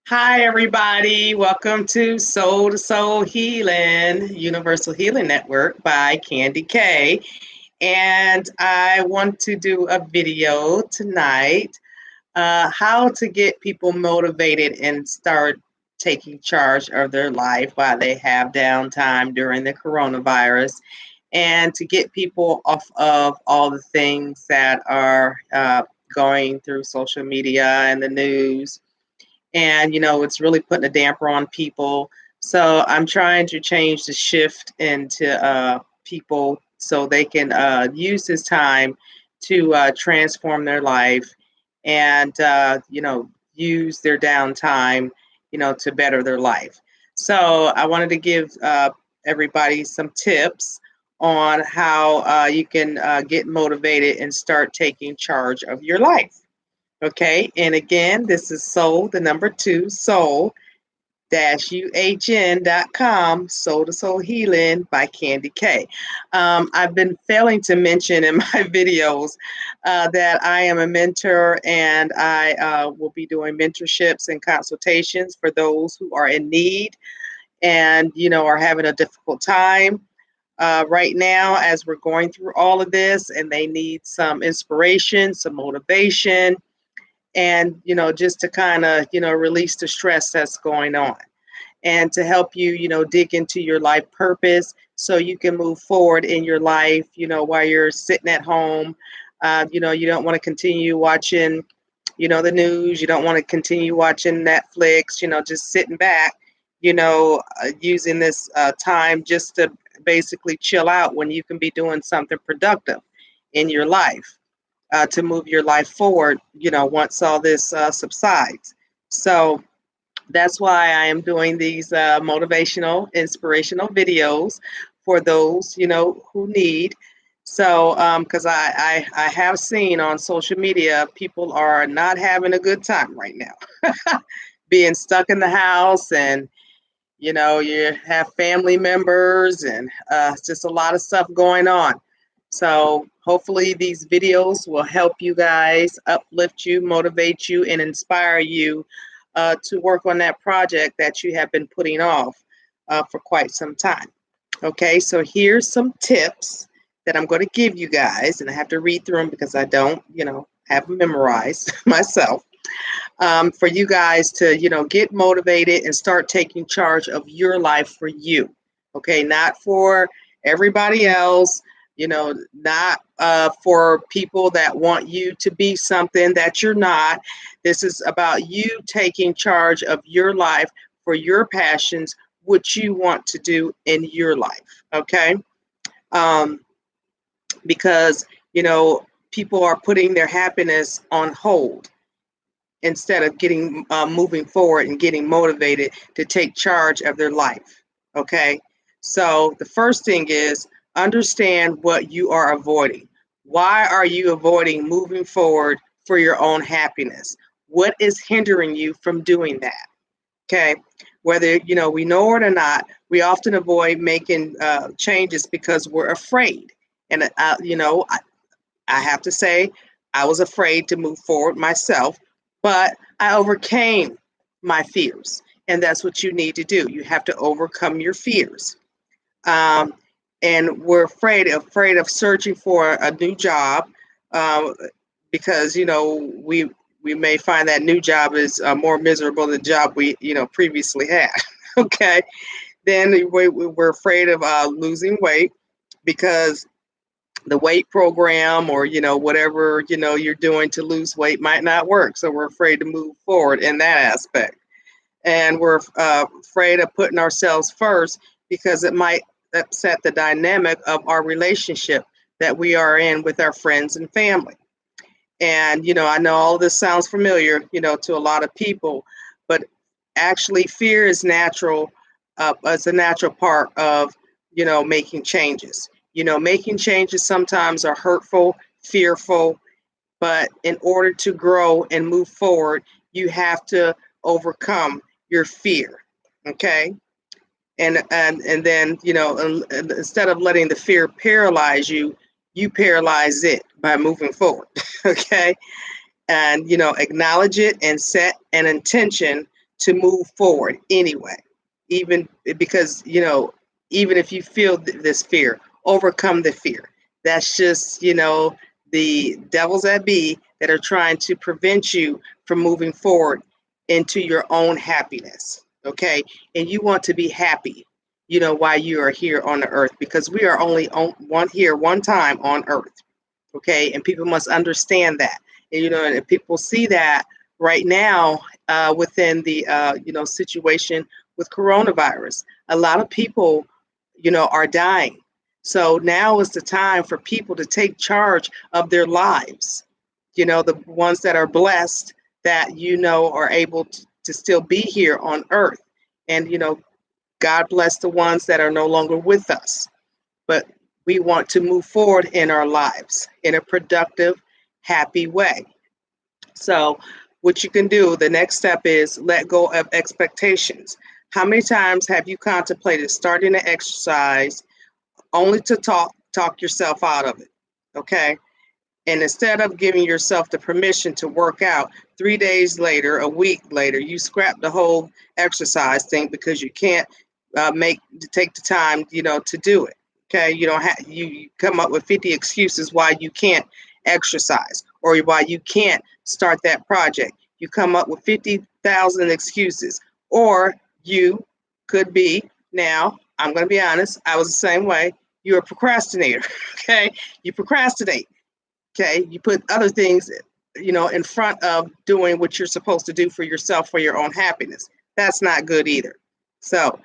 Hi, everybody. Welcome to Soul Healing, Universal Healing Network by Kaye. And I want to do a video tonight, how to get people motivated and start taking charge of their life while they have downtime during the coronavirus, and to get people off of all the things that are going through social media and the news, and it's really putting a damper on people. So I'm trying to change the shift into people so they can use this time to transform their life, and use their downtime to better their life. So I wanted to give everybody some tips on how you can get motivated and start taking charge of your life. Okay, and again, this is soul, the number two, soul uhn.com, Soul to Soul Healing by Kaye. I've been failing to mention in my videos that I am a mentor, and I will be doing mentorships and consultations for those who are in need and are having a difficult time right now as we're going through all of this, and they need some inspiration, some motivation, and just to kind of release the stress that's going on, and to help you dig into your life purpose so you can move forward in your life while you're sitting at home. You don't want to continue watching the news. You don't want to continue watching Netflix, just sitting back, using this time just to basically chill out when you can be doing something productive in your life, to move your life forward, once all this subsides. So that's why I am doing these motivational, inspirational videos for those, who need. So, because I have seen on social media, people are not having a good time right now, being stuck in the house, and you have family members, and just a lot of stuff going on. So hopefully these videos will help you guys, uplift you, motivate you, and inspire you to work on that project that you have been putting off for quite some time. Okay, so here's some tips that I'm going to give you guys, and I have to read through them because I don't, have them memorized myself, for you guys to, get motivated and start taking charge of your life for you. Okay, not for everybody else, not for people that want you to be something that you're not. This is about you taking charge of your life for your passions, what you want to do in your life. Okay, um, because people are putting their happiness on hold instead of getting moving forward and getting motivated to take charge of their life. Okay, so the first thing is understand what you are avoiding. Why are you avoiding moving forward for your own happiness? What is hindering you from doing that? Okay, whether we know it or not, we often avoid making changes because we're afraid. And I have to say, I was afraid to move forward myself, but I overcame my fears. And that's what you need to do. You have to overcome your fears. Um, and we're afraid of searching for a new job, um, because we may find that new job is more miserable than the job we previously had. Okay, then we're afraid of losing weight because the weight program, or whatever you're doing to lose weight, might not work, so we're afraid to move forward in that aspect. And we're afraid of putting ourselves first because it might upset the dynamic of our relationship that we are in with our friends and family. And I know all this sounds familiar to a lot of people, but actually fear is natural. It's a natural part of making changes. Making changes sometimes are hurtful, fearful, but in order to grow and move forward, you have to overcome your fear. Okay, and then and instead of letting the fear paralyze you, you paralyze it by moving forward. Okay, and acknowledge it and set an intention to move forward anyway, even because, even if you feel this fear, overcome the fear. That's just, the devils that be that are trying to prevent you from moving forward into your own happiness. Okay. And you want to be happy, while you are here on the earth, because we are only on one time on earth. Okay. And people must understand that. And, and if people see that right now, within the, situation with coronavirus, a lot of people, are dying. So now is the time for people to take charge of their lives. The ones that are blessed, that, are able to still be here on earth. And, God bless the ones that are no longer with us. But we want to move forward in our lives in a productive, happy way. So what you can do, the next step is let go of expectations. How many times have you contemplated starting an exercise only to talk yourself out of it? Okay. And instead of giving yourself the permission to work out, 3 days later, a week later, you scrap the whole exercise thing because you can't take the time, to do it. Okay, you don't have you come up with 50 excuses why you can't exercise or why you can't start that project. You come up with 50,000 excuses, or you could be, now I'm going to be honest, I was the same way. You're a procrastinator. Okay, you procrastinate. Okay, you put other things, in front of doing what you're supposed to do for yourself, for your own happiness. That's not good either. So,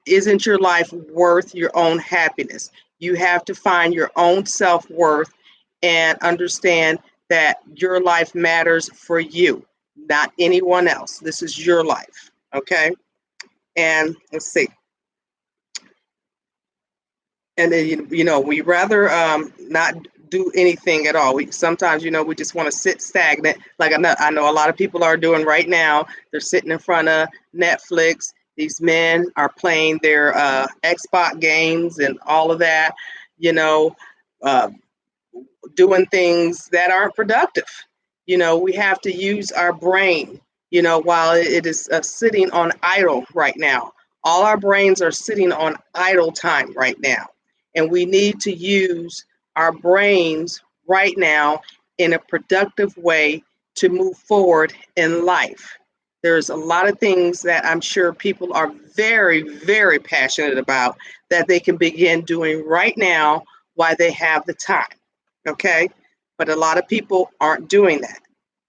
isn't your life worth your own happiness? You have to find your own self-worth and understand that your life matters for you, not anyone else. This is your life. Okay. And let's see. And then, we rather not do anything at all. We sometimes, we just want to sit stagnant. Like I know a lot of people are doing right now. They're sitting in front of Netflix. These men are playing their Xbox games and all of that, uh, doing things that aren't productive. We have to use our brain, while it is sitting on idle right now. All our brains are sitting on idle time right now. And we need to use our brains right now in a productive way to move forward in life. There's a lot of things that I'm sure people are very, very passionate about that they can begin doing right now while they have the time. Okay. But a lot of people aren't doing that.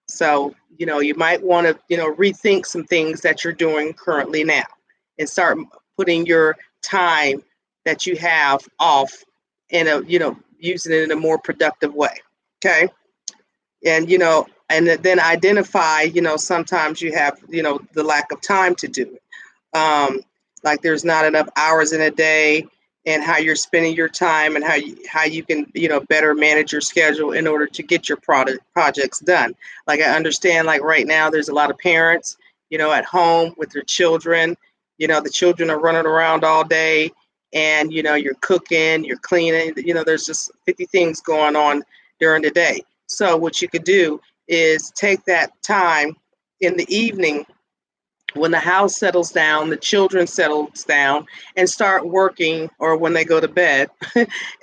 So, you might want to, rethink some things that you're doing currently now and start putting your time that you have off in a, using it in a more productive way. Okay. And, and then identify, sometimes you have, the lack of time to do it. Like there's not enough hours in a day, and how you're spending your time, and how you can, better manage your schedule in order to get your projects done. Like I understand, like right now, there's a lot of parents, at home with their children. The children are running around all day, and, you're cooking, you're cleaning, there's just 50 things going on during the day. So what you could do is take that time in the evening when the house settles down, the children settles down, and start working, or when they go to bed,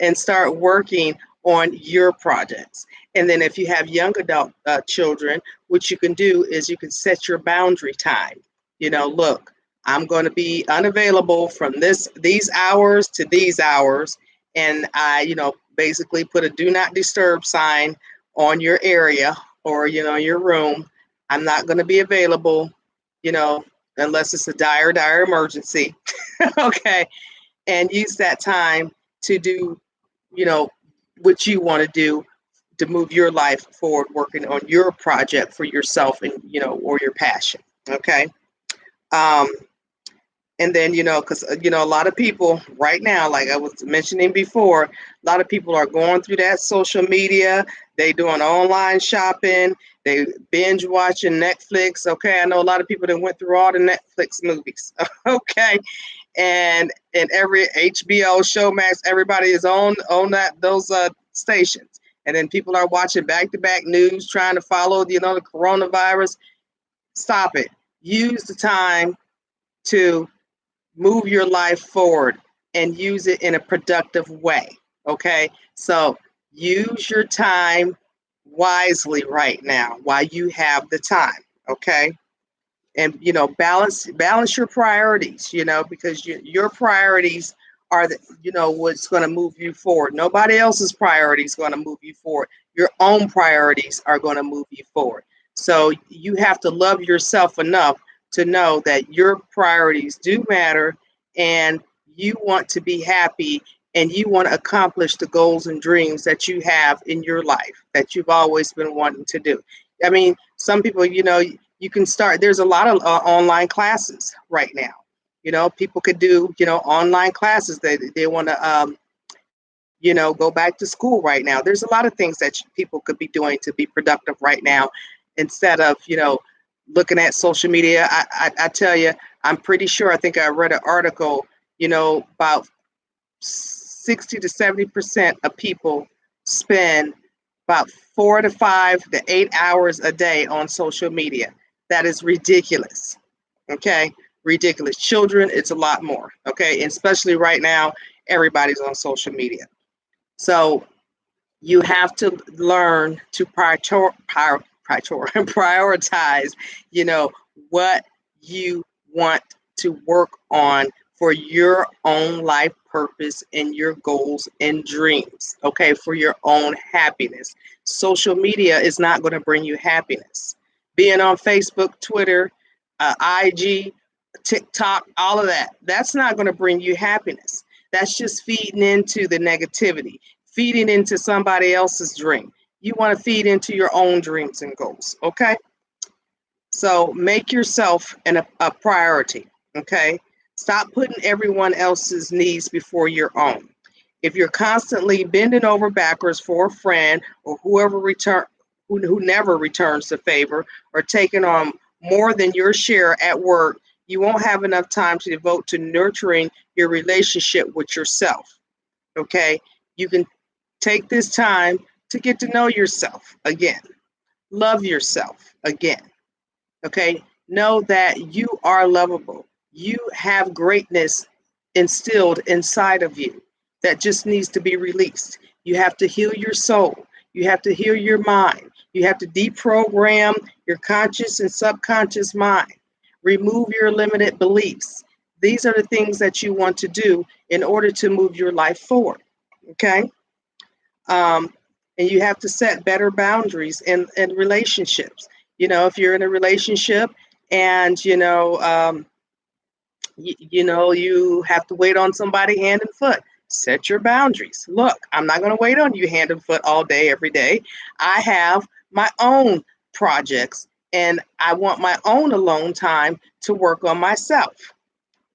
and start working on your projects. And then if you have young adult children, what you can do is you can set your boundary time. Look, I'm going to be unavailable from these hours to these hours. And I, basically put a do not disturb sign on your area, or, your room. I'm not going to be available, unless it's a dire emergency. Okay. And use that time to do, what you want to do to move your life forward, working on your project for yourself and, or your passion. Okay. And then, because, a lot of people right now, like I was mentioning before, a lot of people are going through that social media. They doing online shopping. They binge watching Netflix. Okay. I know a lot of people that went through all the Netflix movies. Okay. And every HBO, Showmax, everybody is on those stations. And then people are watching back-to-back news, trying to follow, the coronavirus. Stop it. use the time to move your life forward and use it in a productive way. Okay, so use your time wisely right now while you have the time. Okay, and balance your priorities, because your priorities are what's going to move you forward. Nobody else's priorities going to move you forward. Your own priorities are going to move you forward. So you have to love yourself enough to know that your priorities do matter, and you want to be happy, and you want to accomplish the goals and dreams that you have in your life that you've always been wanting to do. I mean, some people, you can start. There's a lot of online classes right now. People could do online classes. They want to go back to school right now. There's a lot of things that people could be doing to be productive right now, instead of looking at social media. I tell you, I'm pretty sure. I think I read an article. About 60 to 70% of people spend about 4 to 5 to 8 hours a day on social media. That is ridiculous. Okay, ridiculous. Children, it's a lot more. Okay, and especially right now, everybody's on social media. So you have to learn to prioritize, what you want to work on for your own life purpose and your goals and dreams, okay, for your own happiness. Social media is not going to bring you happiness. Being on Facebook, Twitter, IG, TikTok, all of that's not going to bring you happiness. That's just feeding into the negativity, feeding into somebody else's dream. You want to feed into your own dreams and goals, okay? So make yourself a priority, okay? Stop putting everyone else's needs before your own. If you're constantly bending over backwards for a friend or who never returns the favor, or taking on more than your share at work, you won't have enough time to devote to nurturing your relationship with yourself, okay? You can take this time to get to know yourself again. Love yourself again. Okay, know that you are lovable. You have greatness instilled inside of you that just needs to be released. You have to heal your soul. You have to heal your mind. You have to deprogram your conscious and subconscious mind. Remove your limited beliefs. These are the things that you want to do in order to move your life forward. Okay? And you have to set better boundaries in relationships. If you're in a relationship and you have to wait on somebody hand and foot, set your boundaries. Look, I'm not going to wait on you hand and foot all day, every day. I have my own projects, and I want my own alone time to work on myself.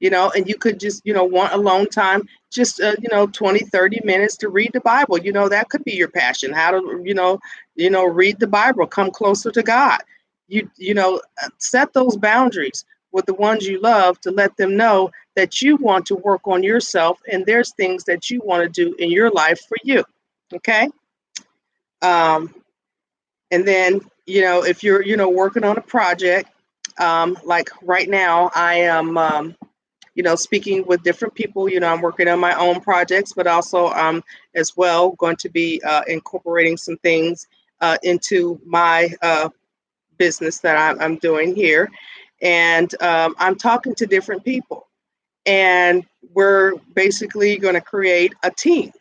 And you could just, want alone time, just, 20, 30 minutes to read the Bible. That could be your passion, how to, read the Bible, come closer to God. Set those boundaries with the ones you love to let them know that you want to work on yourself, and there's things that you want to do in your life for you. Okay. And then, if you're, working on a project, like right now, I am, speaking with different people. I'm working on my own projects, but also as well going to be incorporating some things into my business that I'm doing here. And I'm talking to different people. And we're basically going to create a team,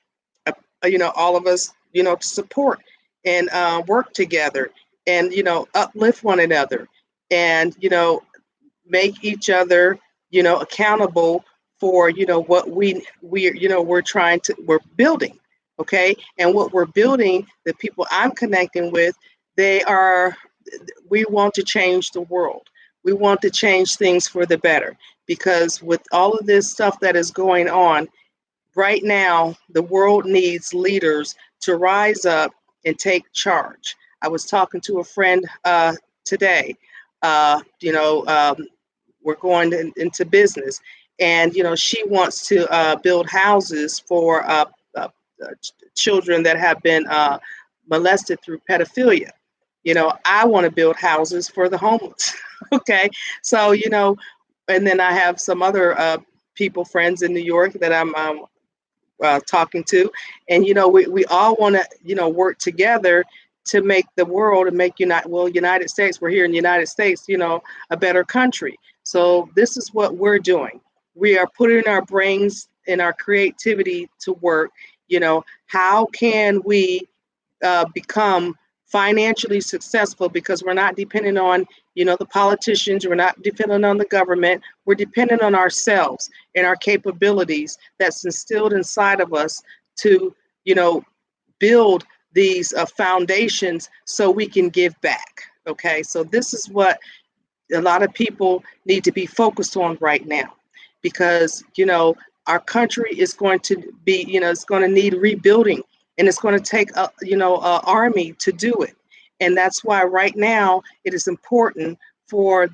all of us, to support and work together and, uplift one another and, make each other accountable for what we're building. Okay, and what we're building, the people I'm connecting with, we want to change the world. We want to change things for the better, because with all of this stuff that is going on right now, the world needs leaders to rise up and take charge. I was talking to a friend today. We're going into business, and she wants to build houses for children that have been molested through pedophilia. I want to build houses for the homeless. Okay. So, and then I have some other people, friends in New York that I'm talking to, and we all want to work together to make the world and make United States. We're here in the United States, a better country. So this is what we're doing. We are putting our brains and our creativity to work. How can we become financially successful, because we're not dependent on the politicians, we're not dependent on the government, we're dependent on ourselves and our capabilities that's instilled inside of us to build these foundations so we can give back. Okay, so this is what a lot of people need to be focused on right now, because our country is going to be it's going to need rebuilding, and it's going to take a army to do it. And that's why right now it is important for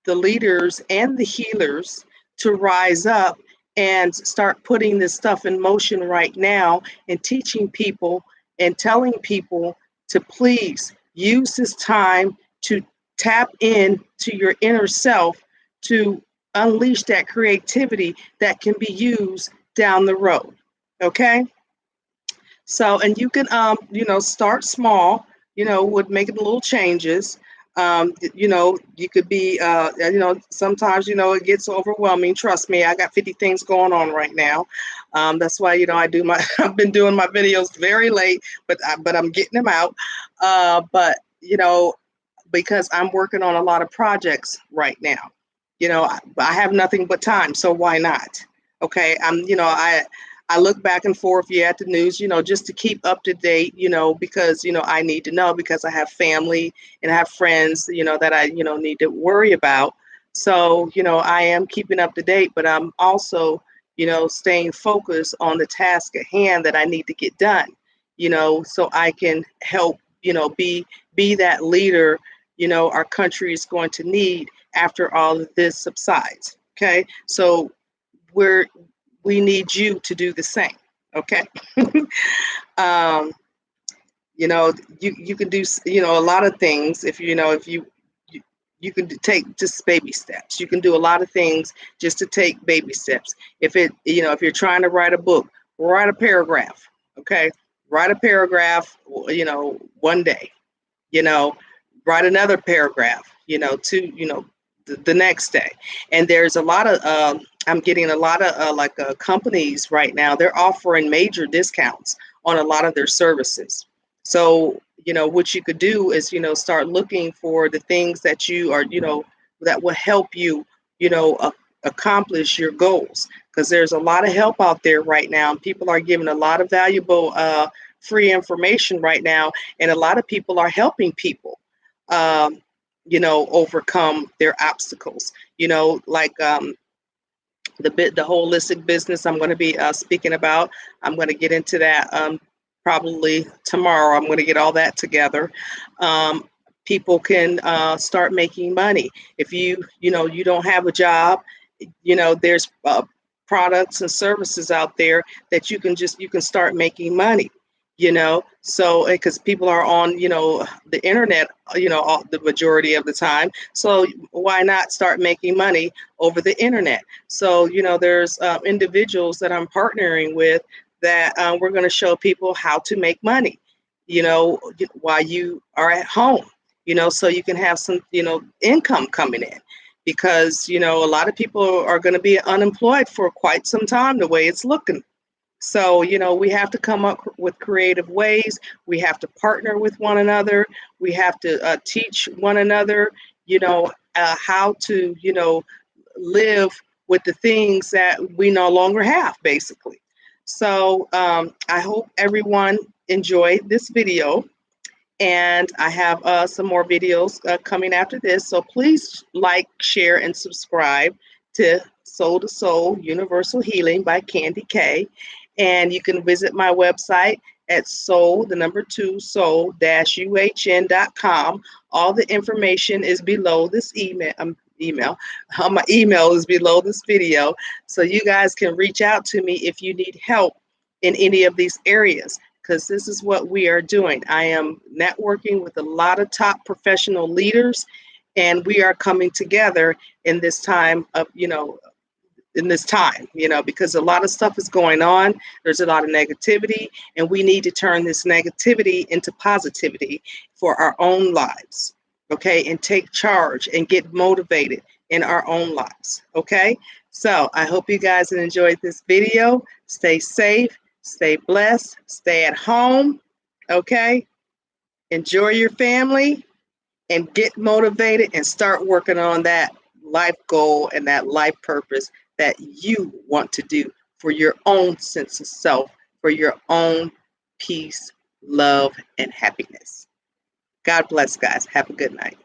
the leaders and the healers to rise up and start putting this stuff in motion right now, and teaching people and telling people to please use this time to tap in to your inner self, to unleash that creativity that can be used down the road. Okay. So, and you can, start small, with making little changes. You could be, sometimes, it gets overwhelming. Trust me, I got 50 things going on right now. That's why, I've been doing my videos very late, but I'm getting them out. But, because I'm working on a lot of projects right now, I have nothing but time. So why not? Okay. I look back and forth, at the news, just to keep up to date, because, I need to know, because I have family and I have friends, that I, need to worry about. So, I am keeping up to date, but I'm also, staying focused on the task at hand that I need to get done, so I can help, be that leader, our country is going to need after all of this subsides. Okay. So we need you to do the same. Okay. um, you can do, a lot of things. If you can take just baby steps. You can do a lot of things just to take baby steps. If you're trying to write a book, write a paragraph. Okay. Write a paragraph, one day, write another paragraph, the next day. And there's a lot of, I'm getting a lot of companies right now, they're offering major discounts on a lot of their services. So, what you could do is, start looking for the things that you are, that will help you, accomplish your goals. Because there's a lot of help out there right now, and people are giving a lot of valuable free information right now. And a lot of people are helping people, overcome their obstacles, like the holistic business I'm going to be speaking about. I'm going to get into that probably tomorrow. I'm going to get all that together. People can start making money. If you don't have a job, there's products and services out there that you can start making money. So because people are on the internet the majority of the time, so why not start making money over the internet? So there's individuals that I'm partnering with that we're going to show people how to make money while you are at home, so you can have some income coming in, because a lot of people are going to be unemployed for quite some time the way it's looking. So, we have to come up with creative ways. We have to partner with one another. We have to teach one another, how to, live with the things that we no longer have, basically. So I hope everyone enjoyed this video. And I have some more videos coming after this. So please like, share, and subscribe to Soul to Soul Universal Healing by Candy Kaye. And you can visit my website at soul-uhn.com. All the information is below this email. My email is below this video. So you guys can reach out to me if you need help in any of these areas, because this is what we are doing. I am networking with a lot of top professional leaders, And we are coming together in this time of, because a lot of stuff is going on. There's a lot of negativity, and we need to turn this negativity into positivity for our own lives, okay? And take charge and get motivated in our own lives, okay? So I hope you guys enjoyed this video. Stay safe, stay blessed, stay at home, okay? Enjoy your family and get motivated and start working on that life goal and that life purpose that you want to do for your own sense of self, for your own peace, love, and happiness. God bless, guys. Have a good night.